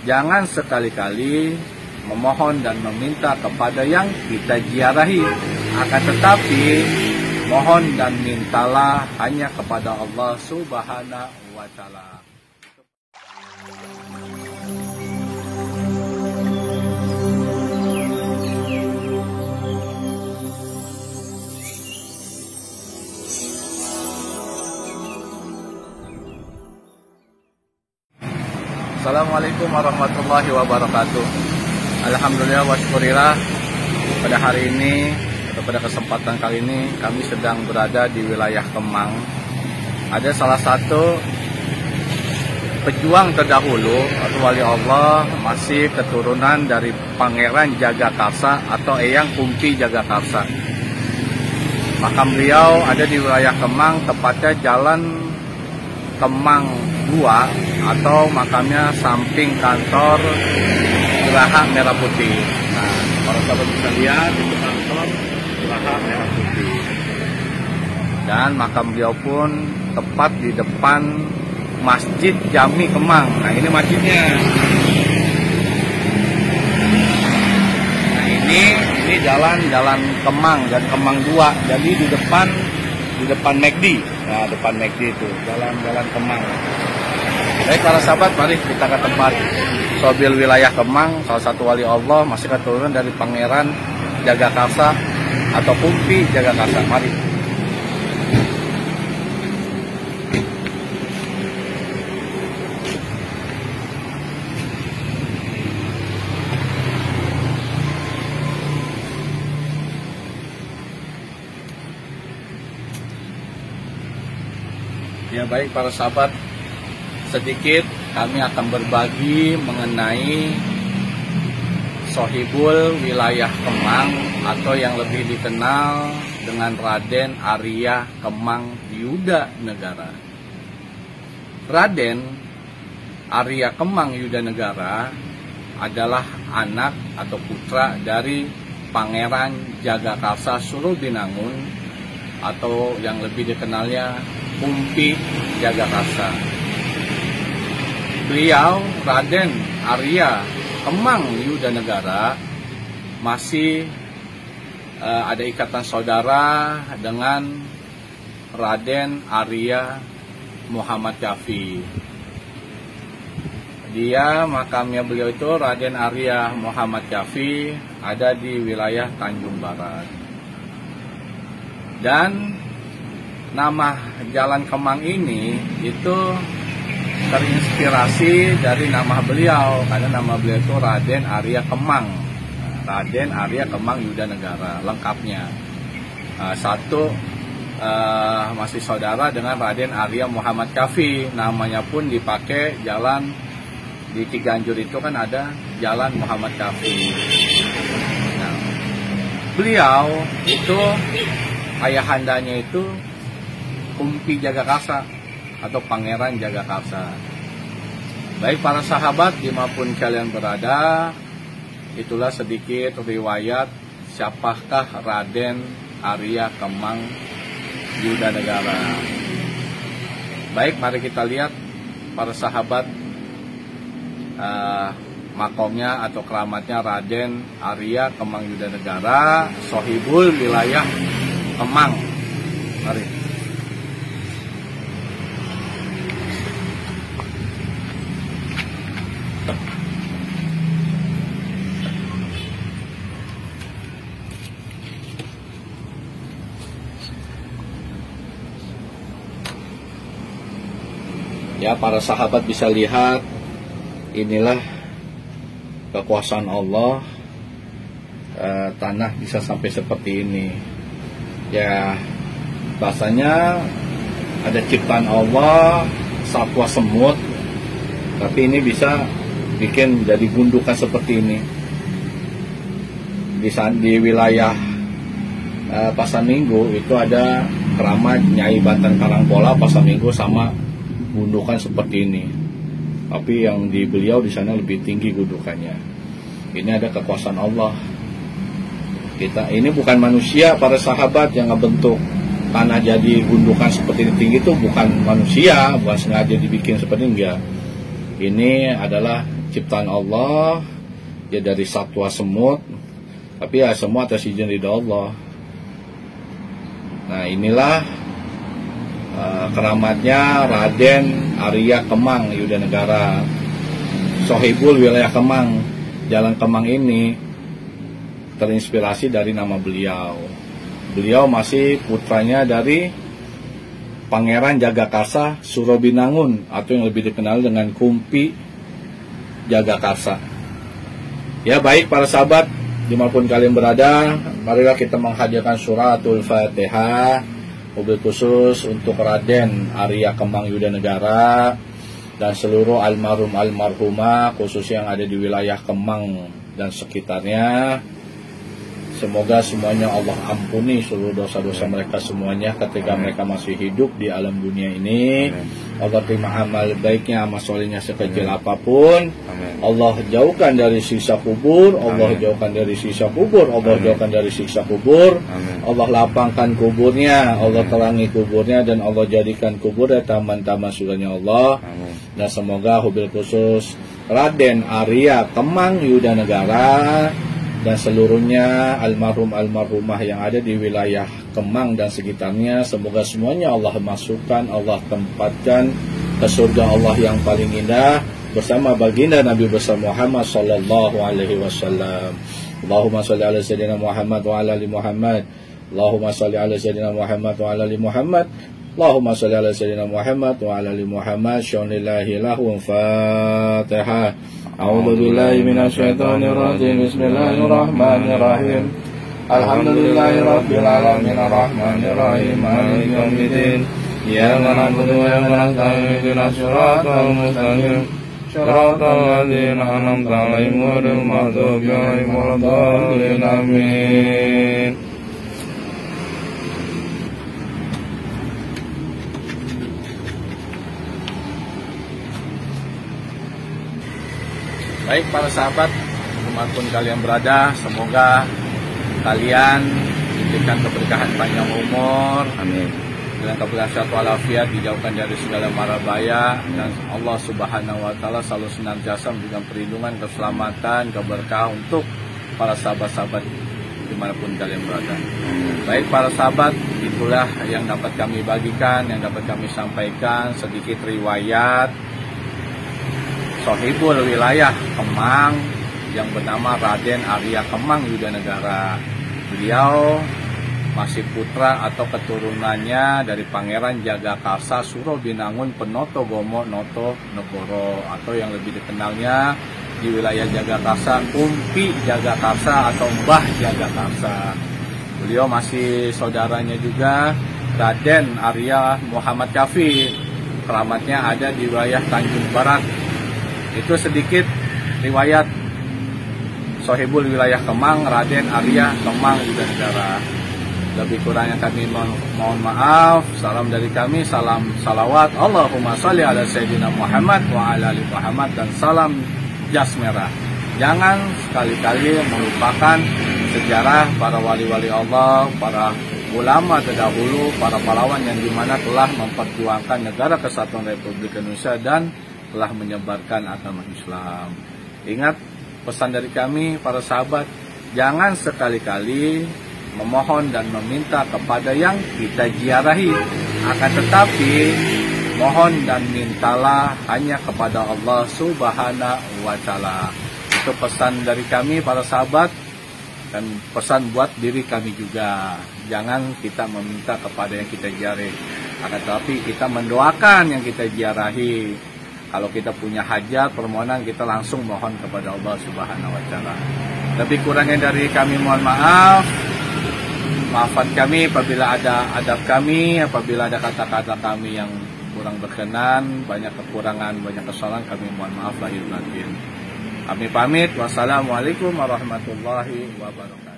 jangan sekali-kali memohon dan meminta kepada yang kita ziarahi, akan tetapi mohon dan mintalah hanya kepada Allah Subhanahu wa Ta'ala. Assalamualaikum warahmatullahi wabarakatuh. Alhamdulillah wa syukurillah, pada hari ini atau pada kesempatan kali ini kami sedang berada di wilayah Kemang. Ada salah satu pejuang terdahulu atau wali Allah, masih keturunan dari Pangeran Jagakarsa atau Eyang Kumpi Jagakarsa. Makam beliau ada di wilayah Kemang, tepatnya Jalan Kemang 2 atau makamnya samping kantor Geraha Merah Putih. Nah, para sahabat bisa lihat itu kantor Geraha Merah Putih. Dan makam beliau pun tepat di depan Masjid Jami Kemang. Nah, ini masjidnya. Nah, ini jalan Kemang dan Kemang 2. Jadi di depan McD. Nah, depan McD itu jalan Kemang. Baik para sahabat, mari kita ke tempat Sobil wilayah Kemang, salah satu wali Allah, masih keturunan dari Pangeran Jagakarsa atau Kumpi Jagakarsa. Mari. Ya baik para sahabat, sedikit kami akan berbagi mengenai Sohibul wilayah Kemang atau yang lebih dikenal dengan Raden Arya Kemang Yuda Negara. Raden Arya Kemang Yuda Negara adalah anak atau putra dari Pangeran Jagakarsa Surobinangun atau yang lebih dikenalnya Kumpi Jagakarsa. Beliau, Raden Arya Kemang Yuda Negara, masih ada ikatan saudara dengan Raden Arya Muhammad Kyafi. Makamnya beliau itu Raden Arya Muhammad Kyafi ada di wilayah Tanjung Barat. Dan nama Jalan Kemang ini itu terinspirasi dari nama beliau, karena nama beliau itu Raden Arya Kemang. Raden Arya Kemang Yuda Negara lengkapnya. Masih saudara dengan Raden Arya Muhammad Kyafi, namanya pun dipakai jalan di Ciganjur itu kan ada Jalan Muhammad Kyafi. Nah, beliau itu ayahandanya itu Kumpi Jagakarsa atau Pangeran Jagakarsa. Baik para sahabat dimanapun kalian berada, itulah sedikit riwayat siapakah Raden Arya Kemang Yuda Negara. Baik, mari kita lihat para sahabat makomnya atau keramatnya Raden Arya Kemang Yuda Negara, Sohibul wilayah Kemang. Mari. Ya, para sahabat bisa lihat, inilah kekuasaan Allah, tanah bisa sampai seperti ini. Ya, bahasanya ada ciptaan Allah, satwa semut, tapi ini bisa bikin jadi gundukan seperti ini. Di wilayah Pasar Minggu itu ada keramat Nyai Banten Karangpola Pasar Minggu sama gundukan seperti ini, tapi yang di beliau di sana lebih tinggi gundukannya. Ini ada kekuasaan Allah. Ini bukan manusia para sahabat yang ngebentuk tanah jadi gundukan seperti ini tinggi, itu bukan manusia, bukan sengaja dibikin seperti ini, enggak. Ini adalah ciptaan Allah, ya dari satwa semut, tapi ya semua atas izin ridha Allah. Nah inilah keramatnya Raden Arya Kemang Yudanegara, Sohibul wilayah Kemang. Jalan Kemang ini terinspirasi dari nama beliau. Beliau masih putranya dari Pangeran Jagakarsa Surobinangun, atau yang lebih dikenal dengan Kumpi Jagakarsa. Ya baik para sahabat, dimanapun kalian berada, marilah kita menghadirkan suratul Fatihah, mobil khusus untuk Raden Arya Kemang Yudanegara dan seluruh almarhumah khususnya yang ada di wilayah Kemang dan sekitarnya. Semoga semuanya Allah ampuni seluruh dosa-dosa mereka semuanya ketika mereka masih hidup di alam dunia ini. Allah terima amal baiknya, amal solehnya sekecil apapun. Allah jauhkan dari siksa kubur, Allah jauhkan dari siksa kubur, Allah jauhkan dari siksa kubur. Allah lapangkan kuburnya, Allah terangi kuburnya, dan Allah jadikan kuburnya taman-taman surganya Allah. Dan semoga hubil khusus Raden Arya Kemang Yudanegara dan seluruhnya almarhumah yang ada di wilayah Kemang dan sekitarnya, semoga semuanya Allah masukkan, Allah tempatkan ke surga Allah yang paling indah bersama baginda Nabi besar Muhammad sallallahu alaihi wasallam. Allahumma shalli ala sayyidina Muhammad wa ala ali Muhammad. Allahumma shalli ala sayyidina Muhammad wa ala ali Muhammad. Allahumma shalli ala sayyidina Muhammad wa ala ali Muhammad. Syaulillahi lahu Fatihah. A'udzu billahi minasyaitonir rajim. Bismillahirrahmanirrahim. Alhamdulillahi rabbil alamin arrahmanir rahim maliki yaumiddin. Iyyaka na'budu wa iyyaka nasta'in ihdinas siratal mustaqim. Siratal ladzina an'amta 'alaihim ghairil maghdubi 'alaihim waladdallin. Amin. Baik para sahabat, dimanapun kalian berada, semoga kalian diberikan keberkahan panjang umur, amin, dengan keberkahan sehat walafiat, dijauhkan dari segala mara bahaya, dan Allah Subhanahu wa taala selalu senantiasa memberikan perlindungan, keselamatan, keberkahan untuk para sahabat-sahabat dimanapun kalian berada. Baik para sahabat, itulah yang dapat kami bagikan, yang dapat kami sampaikan, sedikit riwayat Sohibul wilayah Kemang yang bernama Raden Arya Kemang Yudanegara. Beliau masih putra atau keturunannya dari Pangeran Jagakarsa Surobinangun Penoto Gomo Noto Negoro, atau yang lebih dikenalnya di wilayah Jagakarsa Kumpi Jagakarsa atau Mbah Jagakarsa. Beliau masih saudaranya juga Raden Arya Muhammad Kafi, keramatnya ada di wilayah Tanjung Barat. Itu sedikit riwayat Sohibul wilayah Kemang Raden Arya Kemang Yudanegara. Lebih kurangnya kami mohon maaf. Salam dari kami, salam salawat Allahumma sholli ala sayyidina Muhammad wa ala ali Muhammad, dan salam jas merah. Jangan sekali-kali melupakan sejarah para wali-wali Allah, para ulama terdahulu, para pahlawan yang dimana telah memperjuangkan negara kesatuan Republik Indonesia dan telah menyebarkan agama Islam. Ingat pesan dari kami para sahabat, jangan sekali-kali memohon dan meminta kepada yang kita ziarahi, akan tetapi mohon dan mintalah hanya kepada Allah Subhanahu wa taala. Itu pesan dari kami para sahabat, dan pesan buat diri kami juga. Jangan kita meminta kepada yang kita ziarahi, akan tetapi kita mendoakan yang kita ziarahi. Kalau kita punya hajat, permohonan, kita langsung mohon kepada Allah Subhanahu wa taala. Lebih kurangnya dari kami mohon maaf. Maafkan kami apabila ada adab kami, apabila ada kata-kata kami yang kurang berkenan, banyak kekurangan, banyak kesalahan, kami mohon maaf lahir batin. Kami pamit. Wassalamualaikum warahmatullahi wabarakatuh.